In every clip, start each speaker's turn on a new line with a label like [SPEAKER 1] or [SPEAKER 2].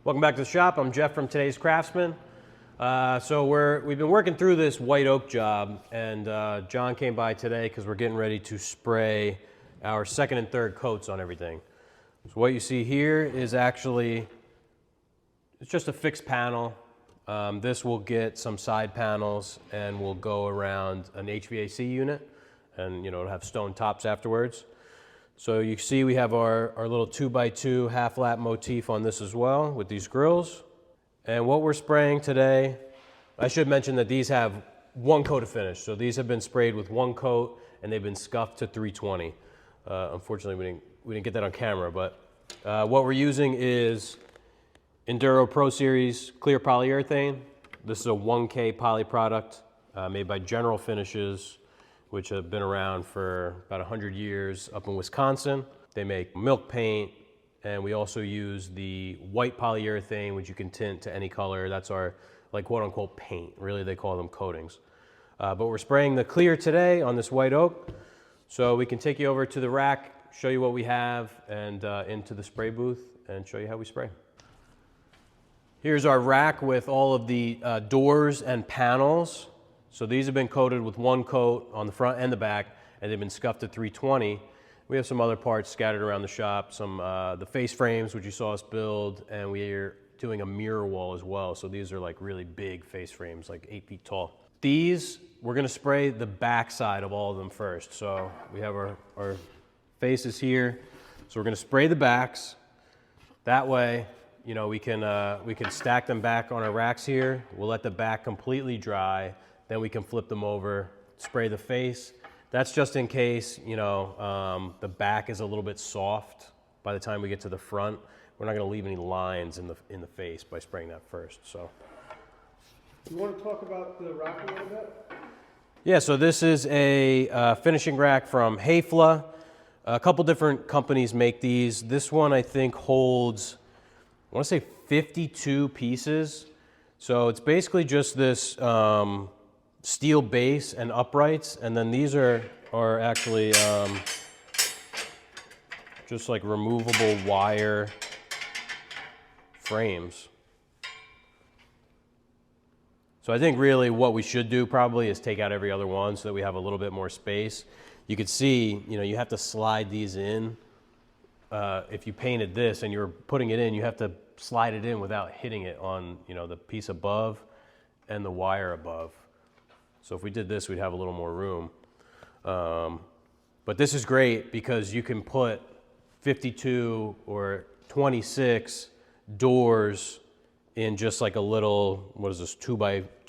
[SPEAKER 1] Welcome back to the shop. I'm Jeff from Today's Craftsman. We've been working through this white oak job, and John came by today because we're getting ready to spray our second and third coats on everything. So what you see here is actually, it's just a fixed panel. This will get some side panels and will go around an HVAC unit, and it'll have stone tops afterwards. So you see we have our little 2x2 half lap motif on this as well with these grills. And what we're spraying today, I should mention that these have one coat of finish. So these have been sprayed with one coat and they've been scuffed to 320. Unfortunately, we didn't get that on camera, but what we're using is Enduro Pro-Series clear polyurethane. This is a 1K poly product made by General Finishes, which have been around for about 100 years up in Wisconsin. They make milk paint, and we also use the white polyurethane, which you can tint to any color. That's our, like, quote unquote paint. Really, they call them coatings. But we're spraying the clear today on this white oak. So we can take you over to the rack, show you what we have, and into the spray booth and show you how we spray. Here's our rack with all of the doors and panels. So these have been coated with one coat on the front and the back, and they've been scuffed at 320. We have some other parts scattered around the shop, some the face frames, which you saw us build, and we're doing a mirror wall as well. So these are like really big face frames, like 8 feet tall. These, we're gonna spray the back side of all of them first. So we have our faces here. So we're gonna spray the backs. That way, we can stack them back on our racks here. We'll let the back completely dry. Then we can flip them over, spray the face. That's just in case, the back is a little bit soft by the time we get to the front. We're not gonna leave any lines in the face by spraying that first, so.
[SPEAKER 2] You want to talk about the rack a little bit?
[SPEAKER 1] Yeah, so this is a finishing rack from Hayfla. A couple different companies make these. This one I think holds, I wanna say 52 pieces. So it's basically just this, steel base and uprights, and then these are actually just like removable wire frames. So I think really what we should do probably is take out every other one so that we have a little bit more space. You could see, you have to slide these in. If you painted this and you're putting it in, you have to slide it in without hitting it on, the piece above and the wire above. So if we did this, we'd have a little more room. But this is great because you can put 52 or 26 doors in just like a little, what is this, 2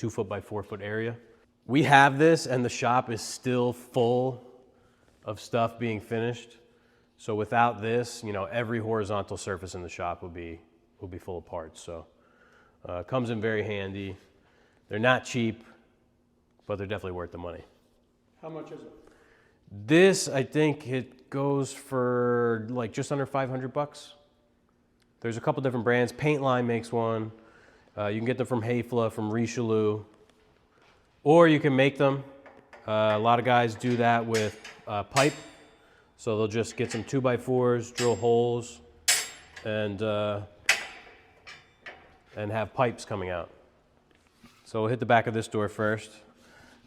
[SPEAKER 1] foot by 4 foot area. We have this and the shop is still full of stuff being finished. So without this, every horizontal surface in the shop would be full of parts. So it comes in very handy. They're not cheap, but they're definitely worth the money.
[SPEAKER 2] How much is it?
[SPEAKER 1] This, I think it goes for like just under 500 bucks. There's a couple different brands. Paintline makes one. You can get them from Hayfla, from Richelieu, or you can make them. A lot of guys do that with pipe. So they'll just get some 2x4s, drill holes, and have pipes coming out. So we'll hit the back of this door first.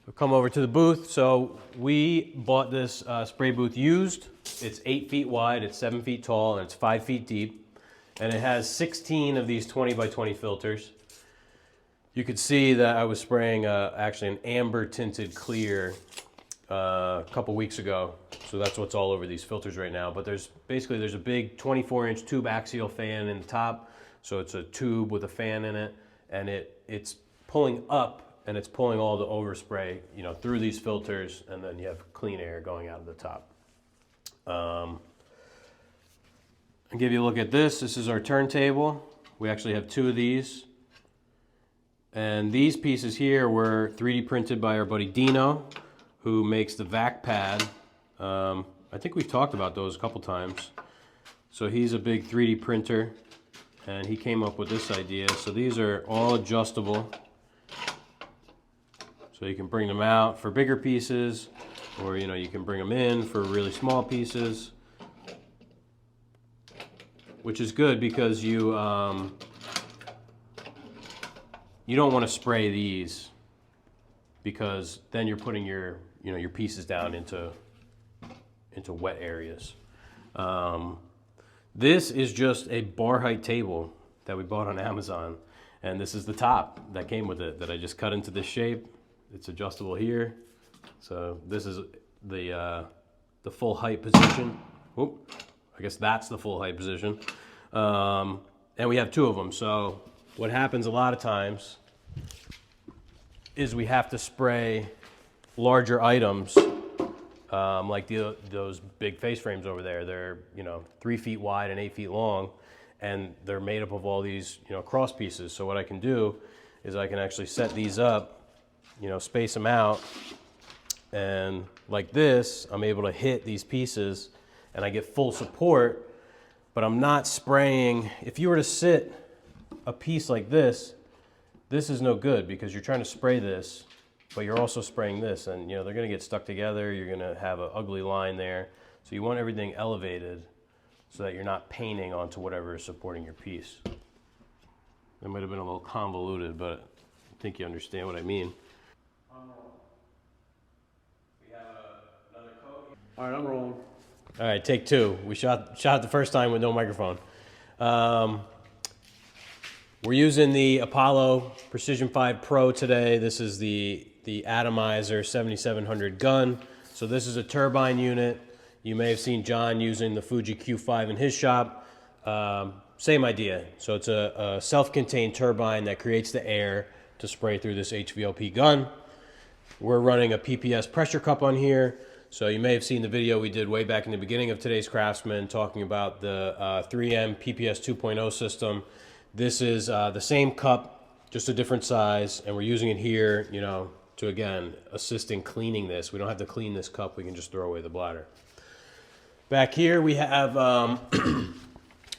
[SPEAKER 1] We'll come over to the booth. So we bought this spray booth used. It's 8 feet wide, it's 7 feet tall, and it's 5 feet deep. And it has 16 of these 20 by 20 filters. You could see that I was spraying actually an amber tinted clear a couple weeks ago. So that's what's all over these filters right now. But there's a big 24-inch tube axial fan in the top. So it's a tube with a fan in it, and it's pulling up, and it's pulling all the overspray, through these filters, and then you have clean air going out of the top. I'll give you a look at this. This is our turntable. We actually have 2 of these. And these pieces here were 3D printed by our buddy Dino, who makes the vac pad. I think we've talked about those a couple times. So he's a big 3D printer, and he came up with this idea. So these are all adjustable. So you can bring them out for bigger pieces, or you can bring them in for really small pieces. which is good because you you don't want to spray these because then you're putting your, your pieces down into wet areas. This is just a bar height table that we bought on Amazon. And this is the top that came with it that I just cut into this shape. It's adjustable here. So this is the full height position. Oop, I guess that's the full height position. And we have two of them. So what happens a lot of times is we have to spray larger items like those big face frames over there. They're 3 feet wide and 8 feet long, and they're made up of all these cross pieces. So what I can do is I can actually set these up, space them out, and like this, I'm able to hit these pieces and I get full support, but I'm not spraying. If you were to sit a piece like this is no good because you're trying to spray this, but you're also spraying this, and they're gonna get stuck together. You're gonna have an ugly line there. So you want everything elevated so that you're not painting onto whatever is supporting your piece. That might have been a little convoluted, but I think you understand what I mean. We have another coat.
[SPEAKER 2] All right, I'm rolling.
[SPEAKER 1] All right, take two. We shot it the first time with no microphone. We're using the Apollo Precision 5 Pro today. This is the Atomizer 7700 gun. So this is a turbine unit. You may have seen John using the Fuji Q5 in his shop. Same idea. So it's a self-contained turbine that creates the air to spray through this HVLP gun. We're running a PPS pressure cup on here. So you may have seen the video we did way back in the beginning of today's Craftsman talking about the 3M PPS 2.0 system. This is the same cup, just a different size, and we're using it here, to again assist in cleaning this. We don't have to clean this cup, we can just throw away the bladder. Back here we have a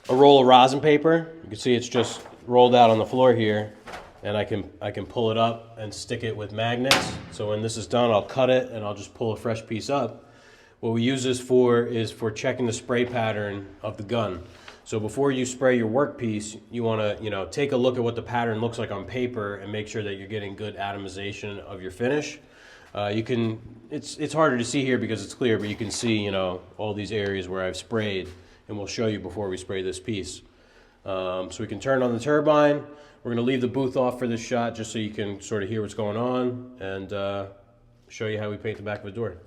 [SPEAKER 1] roll of rosin paper. You can see it's just rolled out on the floor here, and I can pull it up and stick it with magnets. So when this is done, I'll cut it and I'll just pull a fresh piece up. What we use this for is for checking the spray pattern of the gun. So before you spray your workpiece, you want to take a look at what the pattern looks like on paper and make sure that you're getting good atomization of your finish. It's harder to see here because it's clear, but you can see all these areas where I've sprayed, and we'll show you before we spray this piece. So we can turn on the turbine. We're going to leave the booth off for this shot just so you can sort of hear what's going on and show you how we paint the back of a door.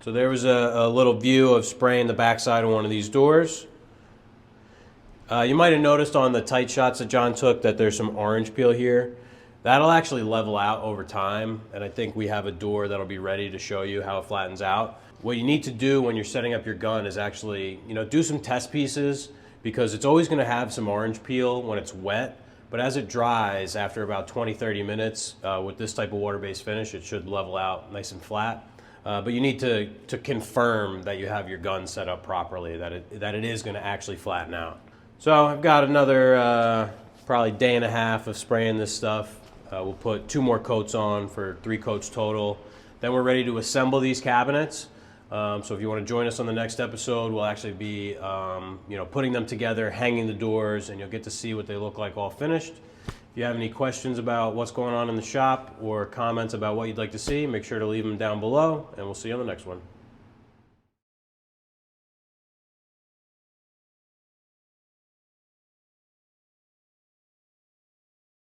[SPEAKER 1] So there was a little view of spraying the backside of one of these doors. You might have noticed on the tight shots that John took that there's some orange peel here. That'll actually level out over time, and I think we have a door that'll be ready to show you how it flattens out. What you need to do when you're setting up your gun is actually, do some test pieces, because it's always going to have some orange peel when it's wet, but as it dries after about 20-30 minutes with this type of water-based finish, it should level out nice and flat. But you need to confirm that you have your gun set up properly, that it is going to actually flatten out. So I've got another probably day and a half of spraying this stuff. We'll put 2 more coats on for 3 coats total. Then we're ready to assemble these cabinets. So if you want to join us on the next episode, we'll actually be putting them together, hanging the doors, and you'll get to see what they look like all finished. If you have any questions about what's going on in the shop or comments about what you'd like to see, make sure to leave them down below, and we'll see you on the next one.